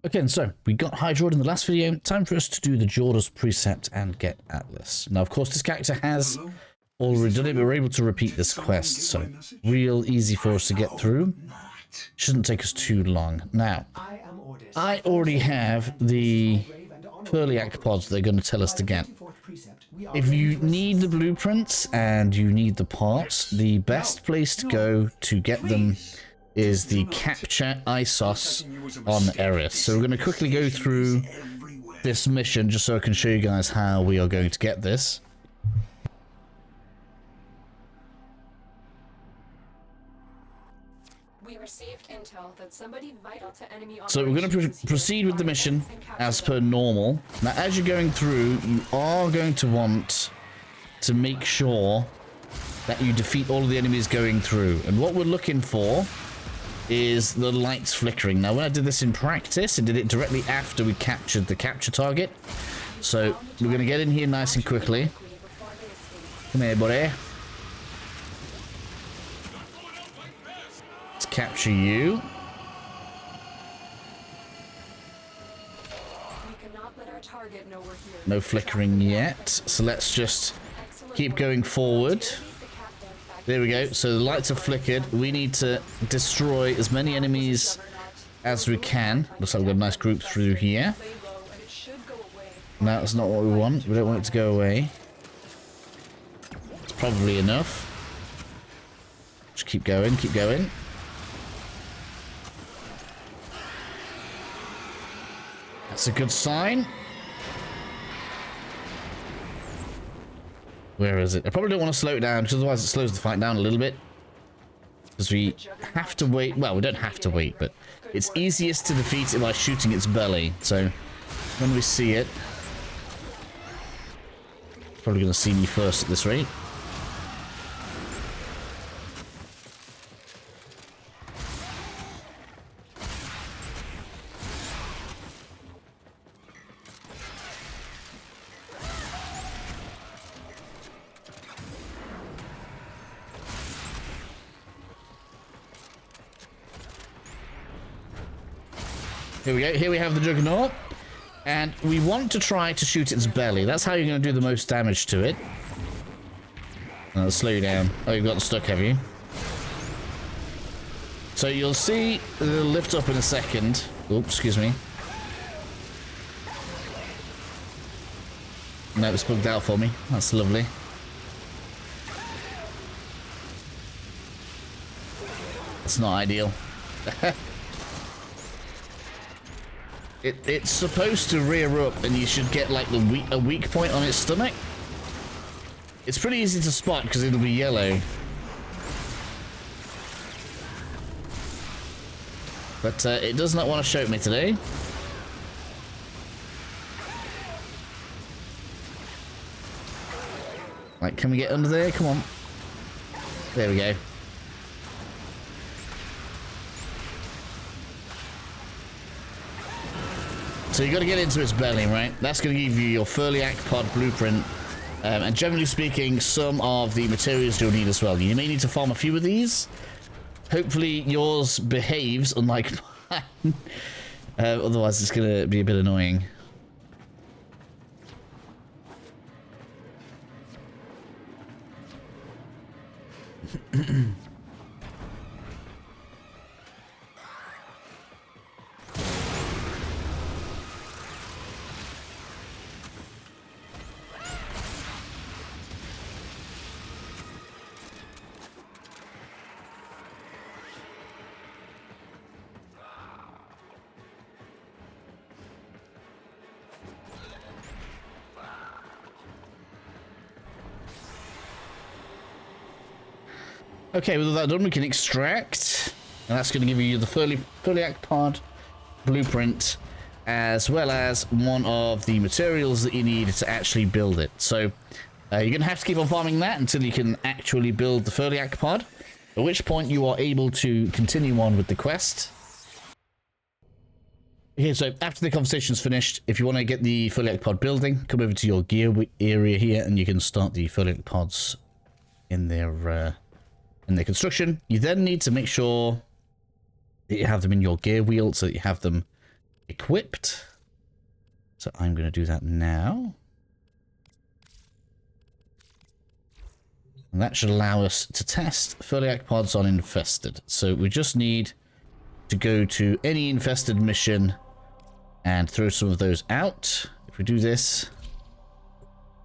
Okay, and so we got Hydroid in the last video. Time for us to do the Jordas Precept and get Atlas. Now, of course, this character has already done it, but we're able to repeat this quest, so real easy for us to get through. Shouldn't take us too long. Now, I already have the Furliac pods they're going to tell us to get. If you need the blueprints and you need the parts, the best place to go to get them is the Capture Isos on Eris. So we're going to quickly go through this mission just so I can show you guys how we are going to get this. We received intel that somebody vital to enemy. So we're going to proceed with the mission as per normal. Now, as you're going through, you are going to want to make sure that you defeat all of the enemies going through. And what we're looking for is the lights flickering. Now, when I did this in practice, I did it directly after we captured the capture target. So we're going to get in here nice and quickly. Come here, buddy. Let's capture you. No flickering yet. So let's just keep going forward. There we go. So the lights are flickered. We need to destroy as many enemies as we can. Looks like we've got a nice group through here. No, that's not what we want. We don't want it to go away. It's probably enough. Just keep going, keep going. That's a good sign. Where is it? I probably don't want to slow it down, because otherwise it slows the fight down a little bit. Because we have to wait. Well, we don't have to wait, but it's easiest to defeat it by shooting its belly. So when we see it, probably going to see me first at this rate. Here we go. Here we have the Juggernaut. And we want to try to shoot its belly. That's how you're going to do the most damage to it. I'll slow you down. Oh, you've gotten stuck, have you? So you'll see it'll lift up in a second. Oops, excuse me. No, it's bugged out for me. That's lovely. That's not ideal. It's supposed to rear up, and you should get like a weak point on its stomach. It's pretty easy to spot because it'll be yellow. But it does not want to shoot me today. Right, can we get under there? Come on. There we go. So you got to get into its belly, right? That's going to give you your Furliac pod blueprint. And generally speaking, some of the materials you'll need as well. You may need to farm a few of these. Hopefully yours behaves, unlike mine. Otherwise it's going to be a bit annoying. Okay, with that done, we can extract, and that's going to give you the Furliac pod blueprint, as well as one of the materials that you need to actually build it. So you're going to have to keep on farming that until you can actually build the Furliac pod, at which point you are able to continue on with the quest. Okay, so after the conversation's finished, if you want to get the Furliac pod building, come over to your gear area here, and you can start the Furliac pods in their construction. You then need to make sure that you have them in your gear wheel so that you have them equipped. So I'm going to do that now. And that should allow us to test Furliac pods on infested. So we just need to go to any infested mission and throw some of those out. If we do this,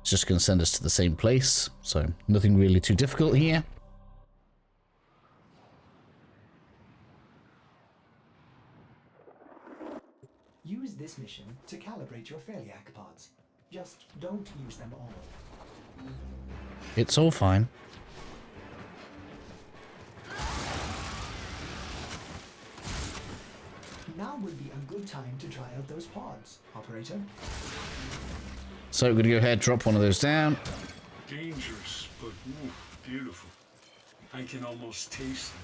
it's just going to send us to the same place. So nothing really too difficult here. Use this mission to calibrate your Furliac pods. Just don't use them all. It's all fine. Now would be a good time to try out those pods, operator. So we're going to go ahead, drop one of those down. Dangerous, but ooh, beautiful. I can almost taste them.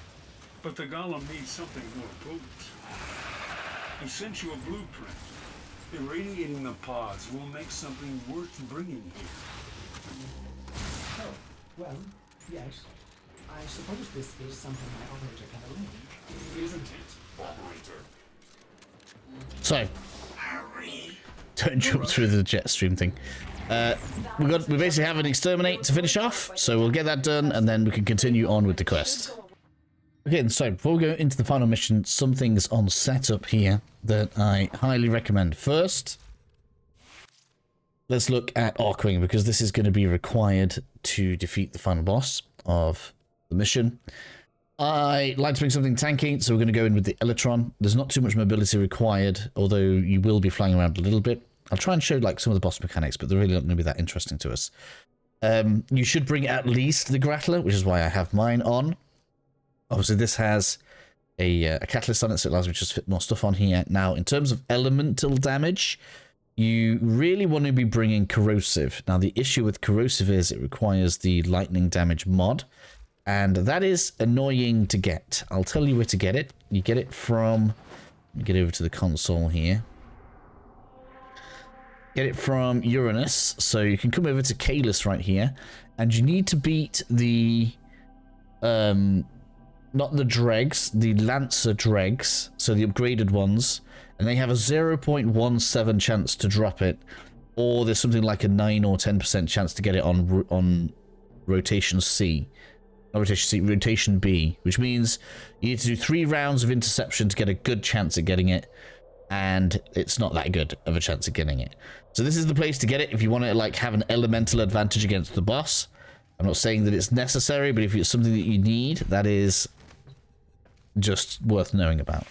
But the golem needs something more potent. I sent you a blueprint. Irradiating the pods will make something worth bringing here. Oh, well, yes. I suppose this is something my operator can arrange. Isn't it, operator? So, don't jump through the jet stream thing. We basically have an exterminate to finish off, so we'll get that done, and then we can continue on with the quest. Okay, so before we go into the final mission, some things on setup here that I highly recommend. First, let's look at Arcwing, because this is going to be required to defeat the final boss of the mission. I like to bring something tanky, so we're going to go in with the Elytron. There's not too much mobility required, although you will be flying around a little bit. I'll try and show like some of the boss mechanics, but they're really not going to be that interesting to us. You should bring at least the Grappler, which is why I have mine on. Obviously, this has a catalyst on it, so it allows me to just fit more stuff on here. Now, in terms of elemental damage, you really want to be bringing corrosive. Now, the issue with corrosive is it requires the lightning damage mod, and that is annoying to get. I'll tell you where to get it. You get it from... Let me get over to the console here. Get it from Uranus. So you can come over to Kalis right here, and you need to beat the... not the dregs, the Lancer dregs, so the upgraded ones, and they have a 0.17 chance to drop it, or there's something like a 9 or 10% chance to get it on rotation C. Not rotation C, rotation B, which means you need to do 3 rounds of interception to get a good chance at getting it, and it's not that good of a chance at getting it. So this is the place to get it if you want to like have an elemental advantage against the boss. I'm not saying that it's necessary, but if it's something that you need, that is just worth knowing about.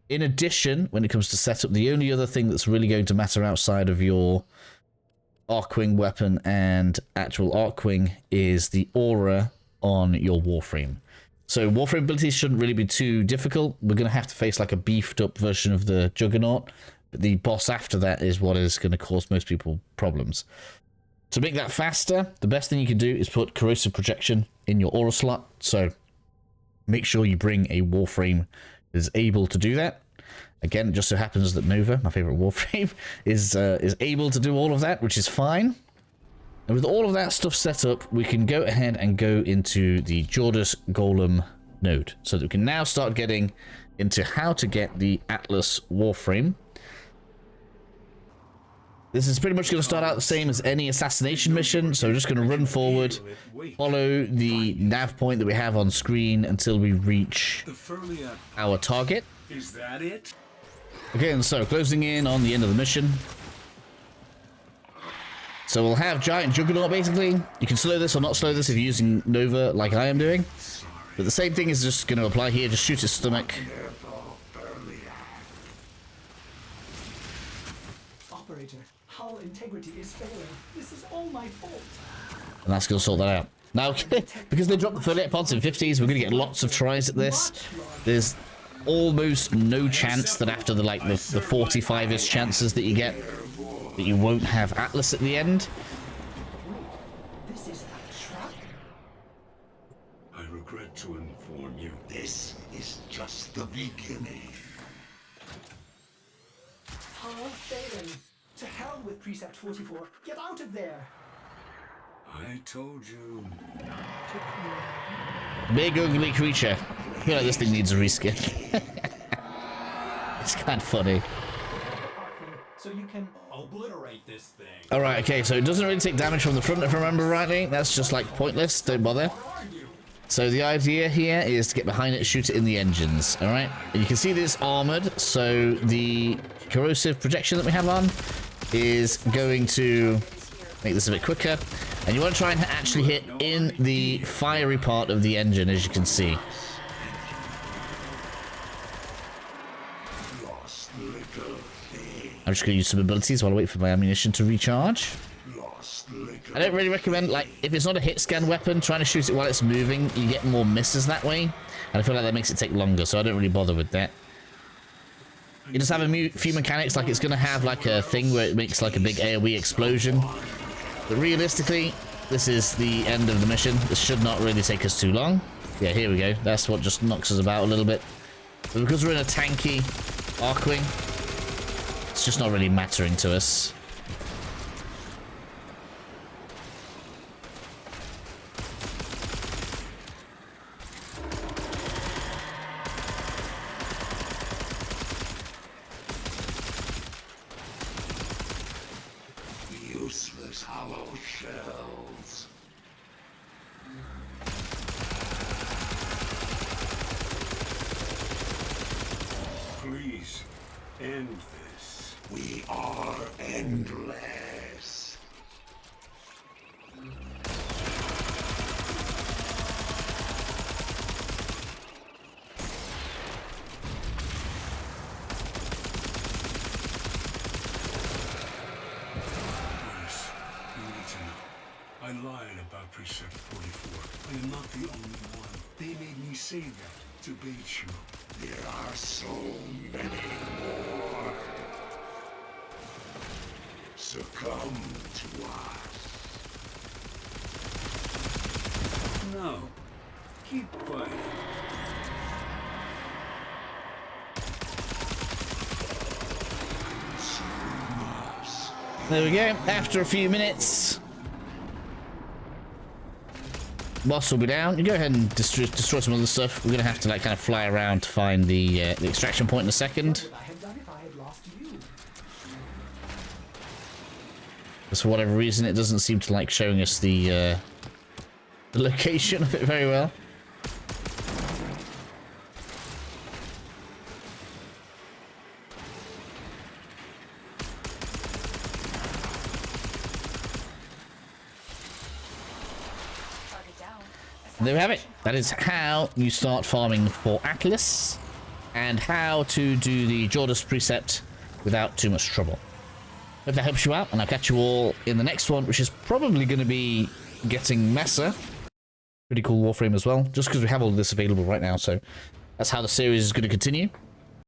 In addition, when it comes to setup, the only other thing that's really going to matter outside of your Arcwing weapon and actual Arcwing is the aura on your Warframe. So Warframe abilities shouldn't really be too difficult. We're going to have to face like a beefed up version of the Juggernaut, but the boss after that is what is going to cause most people problems. To make that faster, the best thing you can do is put corrosive projection in your aura slot. So make sure you bring a Warframe that is able to do that. Again, it just so happens that Nova, my favorite Warframe, is able to do all of that, which is fine. And with all of that stuff set up, we can go ahead and go into the Jordas Golem node. So that we can now start getting into how to get the Atlas Warframe. This is pretty much going to start out the same as any assassination mission, so we're just going to run forward, follow the nav point that we have on screen until we reach our target. Is that it? Okay, and so closing in on the end of the mission. So we'll have Giant Juggernaut basically. You can slow this or not slow this if you're using Nova like I am doing. But the same thing is just going to apply here, just shoot his stomach. Operator, hull integrity is failing. This is all my fault. And that's going to sort that out. Now, because they dropped the 38 pods in 50s, we're going to get lots of tries at this. There's almost no chance that after the 45-ish chances that you get, that you won't have Atlas at the end. This is a trap? I regret to inform you. This is just the beginning. Hull failing. To hell with Precept 44. Get out of there. I told you. Big ugly creature. I feel like this thing needs a reskin. It's kind of funny. so you can obliterate this thing. Alright, okay, so it doesn't really take damage from the front, if I remember rightly. That's just like pointless, don't bother. So the idea here is to get behind it, shoot it in the engines, alright? And you can see this armored, so the corrosive protection that we have on is going to make this a bit quicker. And you want to try and actually hit in the fiery part of the engine, as you can see. I'm just going to use some abilities while I wait for my ammunition to recharge. I don't really recommend, like, if it's not a hit scan weapon, trying to shoot it while it's moving, you get more misses that way. And I feel like that makes it take longer, so I don't really bother with that. You just have a few mechanics, like it's going to have like a thing where it makes like a big AoE explosion. But realistically, this is the end of the mission. This should not really take us too long. Yeah, here we go. That's what just knocks us about a little bit. But because we're in a tanky Archwing, it's just not really mattering to us. Useless hollow shells. Please, end this. We are endless. Yes, you need to know. I lied about Precept 44. I am not the only one. They made me say that to bait you. There are so many more. Succumb to us. No. Keep fighting. There we go. After a few minutes, boss will be down. You go ahead and destroy some other stuff. We're gonna have to like kind of fly around to find the extraction point in a second. What would I have done if I had lost you? Because for whatever reason, it doesn't seem to like showing us the location of it very well. And there we have it. That is how you start farming for Atlas and how to do the Jordas Precept without too much trouble. Hope that helps you out, and I'll catch you all in the next one, which is probably going to be getting Mesa. Pretty cool Warframe as well, just because we have all this available right now, so that's how the series is going to continue.